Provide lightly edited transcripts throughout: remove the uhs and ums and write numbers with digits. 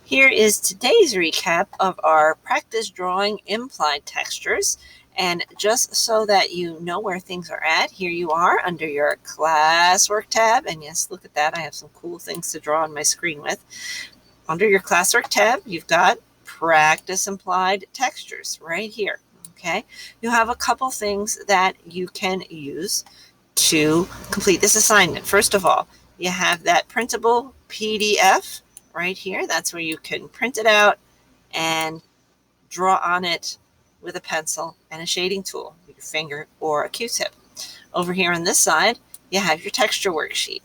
Here is today's recap of our practice drawing implied textures. And just so that you know where things are at, here you are under your classwork tab. And yes, look at that. I have some cool things to draw on my screen with. Under your classwork tab, you've got practice implied textures right here. Okay, you have a couple things that you can use to complete this assignment. First of all, you have that printable PDF right here. That's where you can print it out and draw on it with a pencil and a shading tool, your finger or a Q-tip. Over here on this side, you have your texture worksheet.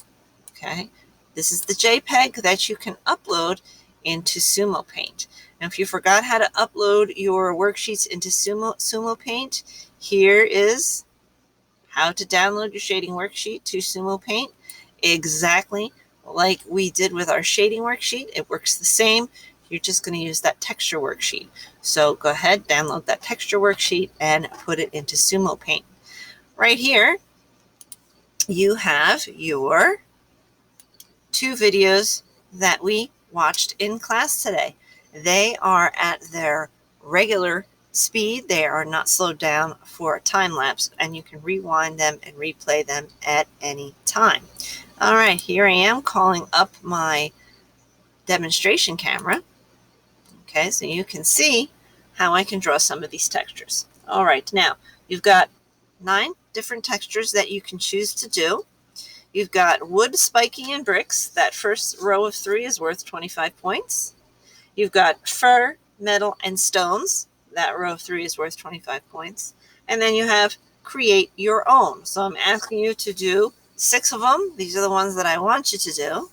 Okay, this is the JPEG that you can upload into Sumo Paint. And if you forgot how to upload your worksheets into Sumo Paint, here is how to download your shading worksheet to Sumo Paint. Exactly like we did with our shading worksheet. It works the same. You're just going to use that texture worksheet. So go ahead, download that texture worksheet and put it into Sumo Paint. Right here, you have your 2 videos that we watched in class today. They are at their regular speed. They are not slowed down for a time lapse, and you can rewind them and replay them at any time. All right, here I am calling up my demonstration camera. Okay, so you can see how I can draw some of these textures. All right, now you've got 9 different textures that you can choose to do. You've got wood, spiky, and bricks. That first row of 3 is worth 25 points. You've got fur, metal, and stones. That row of 3 is worth 25 points. And then you have create your own. So I'm asking you to do 6 of them. These are the ones that I want you to do.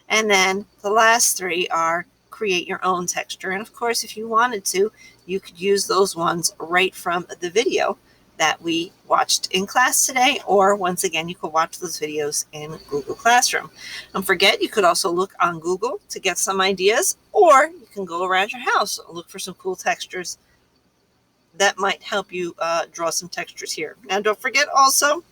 And then the last 3 are create your own texture. And of course, if you wanted to, you could use those ones right from the video that we watched in class today, or once again, you could watch those videos in Google Classroom. Don't forget, you could also look on Google to get some ideas, or you can go around your house and look for some cool textures that might help you draw some textures here. Now, don't forget also,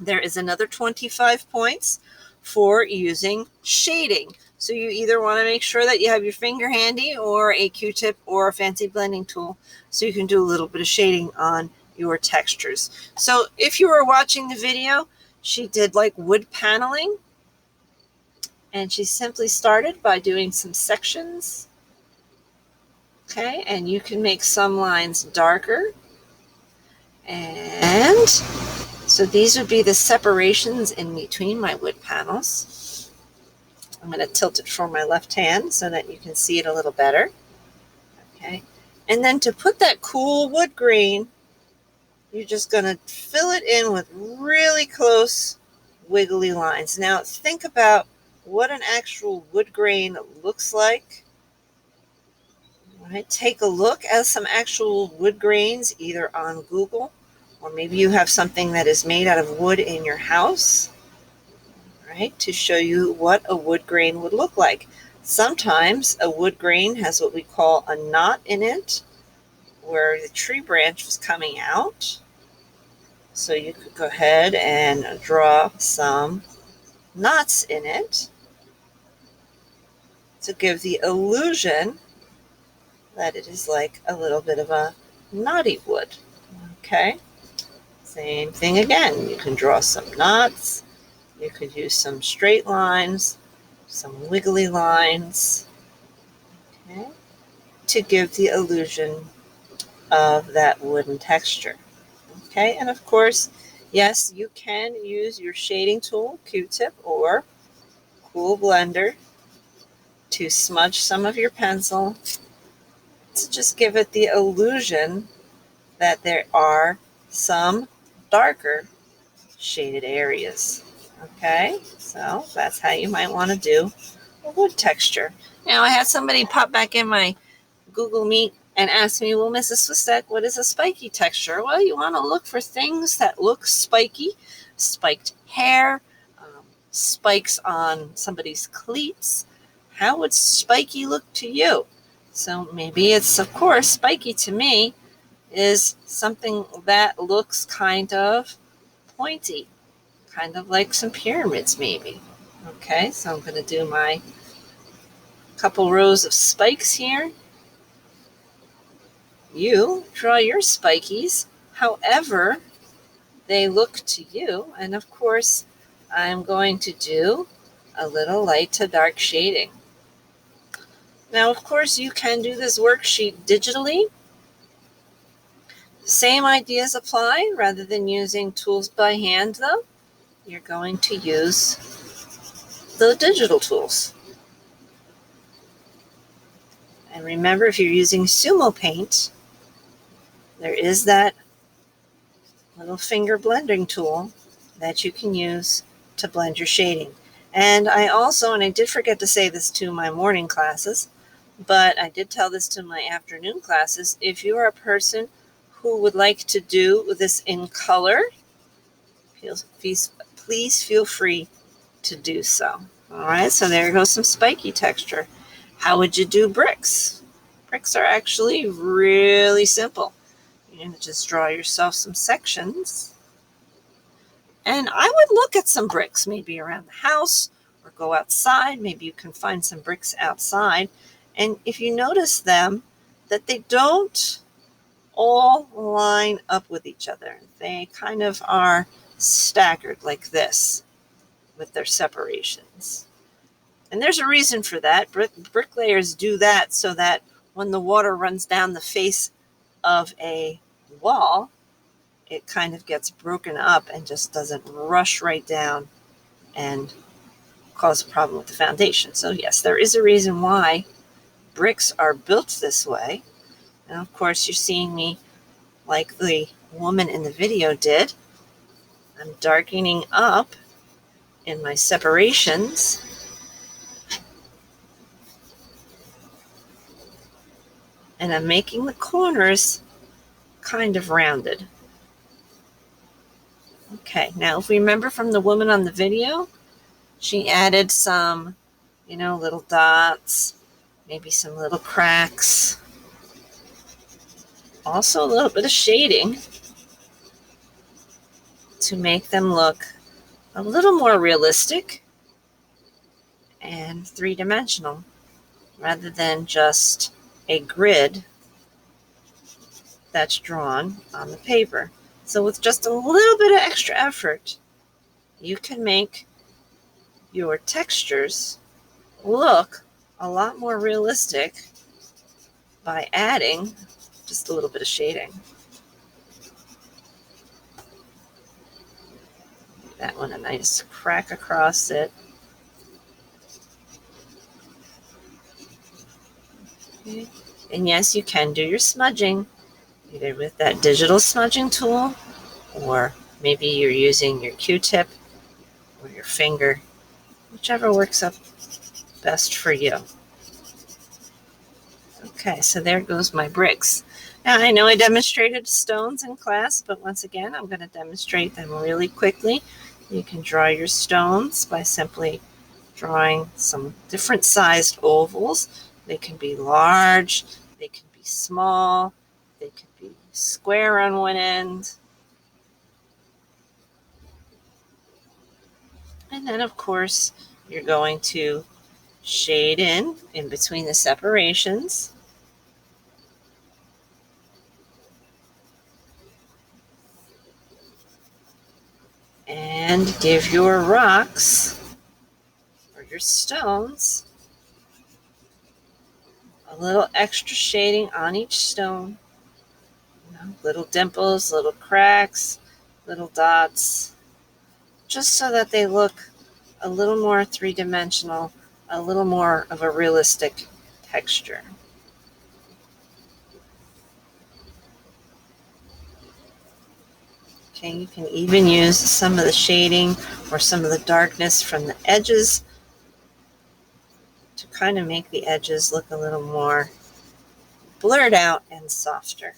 there is another 25 points for using shading. So you either want to make sure that you have your finger handy or a Q-tip or a fancy blending tool so you can do a little bit of shading on your textures. So if you were watching the video, she did like wood paneling, and she simply started by doing some sections. Okay, and you can make some lines darker. And so these would be the separations in between my wood panels. I'm going to tilt it for my left hand so that you can see it a little better. Okay, and then to put that cool wood grain, you're just going to fill it in with really close wiggly lines. Now think about what an actual wood grain looks like. All right, take a look at some actual wood grains either on Google, or maybe you have something that is made out of wood in your house, right, to show you what a wood grain would look like. Sometimes a wood grain has what we call a knot in it, where the tree branch was coming out. So you could go ahead and draw some knots in it to give the illusion that it is like a little bit of a knotty wood. Okay, same thing again. You can draw some knots. You could use some straight lines, some wiggly lines, okay, to give the illusion of that wooden texture. Okay, and of course, yes, you can use your shading tool, Q-tip, or cool blender to smudge some of your pencil to just give it the illusion that there are some darker shaded areas. Okay, so that's how you might want to do a wood texture. Now, I had somebody pop back in my Google Meet and ask me, well, Mrs. Swistek, what is a spiky texture? Well, you want to look for things that look spiky, spiked hair, spikes on somebody's cleats. How would spiky look to you? So maybe it's, of course, spiky to me is something that looks kind of pointy, kind of like some pyramids maybe. Okay, so I'm going to do my couple rows of spikes here. You draw your spikies however they look to you. And of course, I'm going to do a little light to dark shading. Now, of course, you can do this worksheet digitally. Same ideas apply. Rather than using tools by hand, though, you're going to use the digital tools. And remember, if you're using Sumo Paint, there is that little finger blending tool that you can use to blend your shading. And I also, and I did forget to say this to my morning classes, but I did tell this to my afternoon classes, if you are a person who would like to do this in color, please feel free to do so. All right, so there goes some spiky texture. How would you do bricks? Bricks are actually really simple. You're going to just draw yourself some sections. And I would look at some bricks, maybe around the house or go outside. Maybe you can find some bricks outside. And if you notice them, that they don't all line up with each other. They kind of are staggered like this with their separations. And there's a reason for that. Bricklayers do that so that when the water runs down the face of a wall, it kind of gets broken up and just doesn't rush right down and cause a problem with the foundation. So yes, there is a reason why bricks are built this way. And of course, you're seeing me like the woman in the video did. I'm darkening up in my separations. And I'm making the corners kind of rounded. Okay, now if we remember from the woman on the video, she added some, little dots, maybe some little cracks. Also a little bit of shading to make them look a little more realistic and three-dimensional rather than just a grid that's drawn on the paper. So with just a little bit of extra effort, you can make your textures look a lot more realistic by adding just a little bit of shading. That one a nice crack across it. Okay. And yes, you can do your smudging either with that digital smudging tool, or maybe you're using your Q-tip or your finger, whichever works up best for you. Okay, so there goes my bricks. Now, I know I demonstrated stones in class, but once again, I'm going to demonstrate them really quickly. You can draw your stones by simply drawing some different sized ovals. They can be large, they can be small, they can be square on one end. And then, of course, you're going to shade in between the separations. And give your rocks or your stones a little extra shading on each stone. Little dimples, little cracks, little dots, just so that they look a little more three-dimensional, a little more of a realistic texture. Okay, you can even use some of the shading or some of the darkness from the edges to kind of make the edges look a little more blurred out and softer.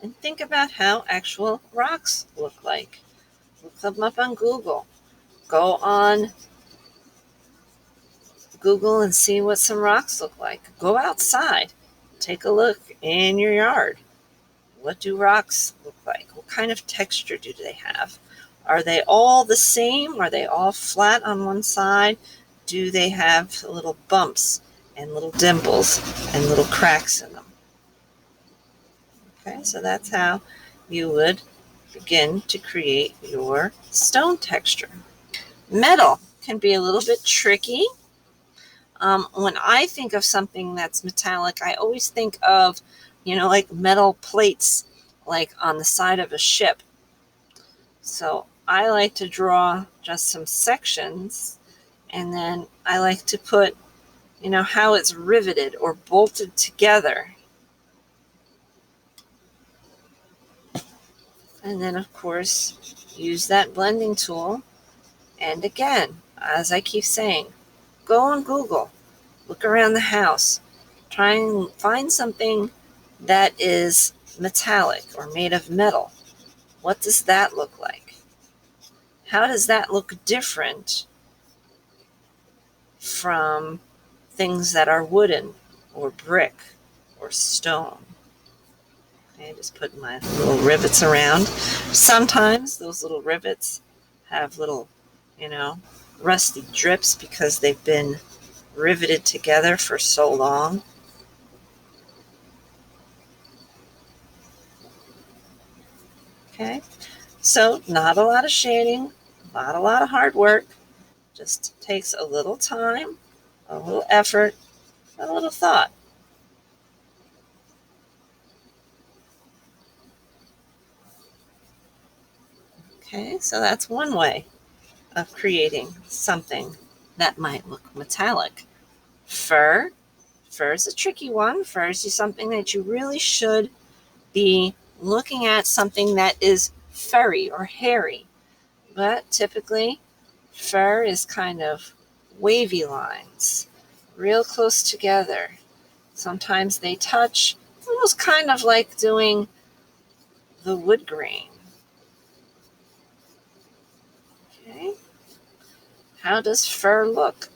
And think about how actual rocks look like. Look them up on Google. Go on Google and see what some rocks look like. Go outside. take a look in your yard. What do rocks look like? What kind of texture do they have? Are they all the same? Are they all flat on one side? Do they have little bumps and little dimples and little cracks in them? Okay, so that's how you would begin to create your stone texture. Metal can be a little bit tricky. When I think of something that's metallic, I always think of, like metal plates, like on the side of a ship. So I like to draw just some sections, and then I like to put, how it's riveted or bolted together. And then, of course, use that blending tool. And again, as I keep saying, go on Google, look around the house, try and find something that is metallic or made of metal. What does that look like? How does that look different from things that are wooden or brick or stone? Okay, just put my little rivets around. Sometimes those little rivets have little, rusty drips because they've been riveted together for so long. Okay, so not a lot of shading, not a lot of hard work. Just takes a little time, a little effort, a little thought. Okay, so that's one way of creating something that might look metallic. Fur. Fur is a tricky one. Fur is something that you really should be looking at, something that is furry or hairy. But typically, fur is kind of wavy lines, real close together. Sometimes they touch, almost kind of like doing the wood grain. Okay. How does fur look?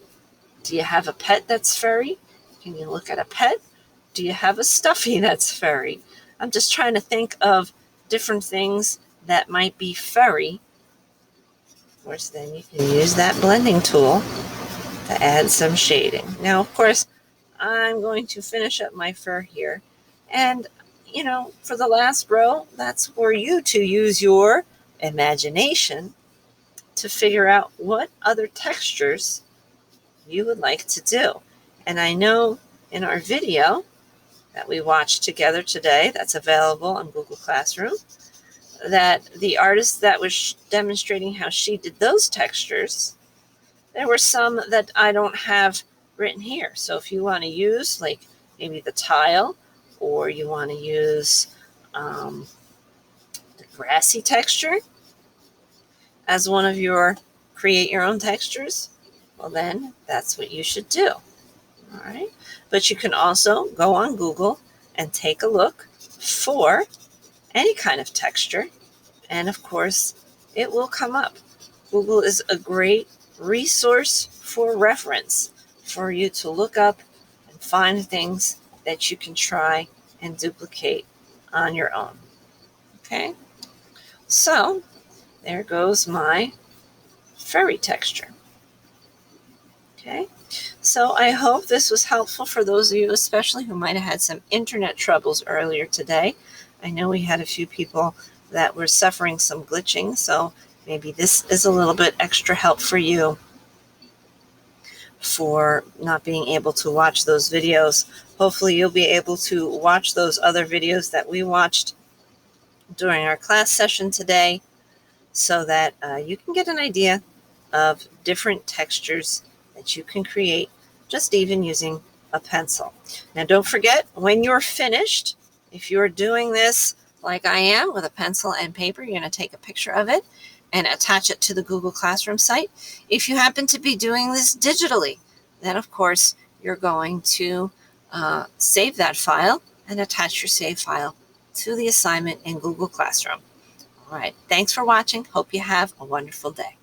Do you have a pet that's furry? Can you look at a pet? Do you have a stuffy that's furry? I'm just trying to think of different things that might be furry. Of course, then you can use that blending tool to add some shading. Now, of course, I'm going to finish up my fur here. And, for the last row, that's for you to use your imagination to figure out what other textures you would like to do. And I know in our video that we watched together today, that's available on Google Classroom, that the artist that was demonstrating how she did those textures, there were some that I don't have written here. So if you want to use like maybe the tile, or you want to use the grassy texture as one of your create your own textures, well then that's what you should do. All right. But you can also go on Google and take a look for any kind of texture. And of course, it will come up. Google is a great resource for reference for you to look up and find things that you can try and duplicate on your own. Okay. So there goes my furry texture. Okay. So I hope this was helpful for those of you, especially who might have had some internet troubles earlier today. I know we had a few people that were suffering some glitching, so maybe this is a little bit extra help for you for not being able to watch those videos. Hopefully you'll be able to watch those other videos that we watched during our class session today, so that you can get an idea of different textures that you can create just even using a pencil. Now don't forget, when you're finished, if you're doing this like I am with a pencil and paper, you're going to take a picture of it and attach it to the Google Classroom site. If you happen to be doing this digitally, then of course you're going to save that file and attach your save file to the assignment in Google Classroom. All right, thanks for watching. Hope you have a wonderful day.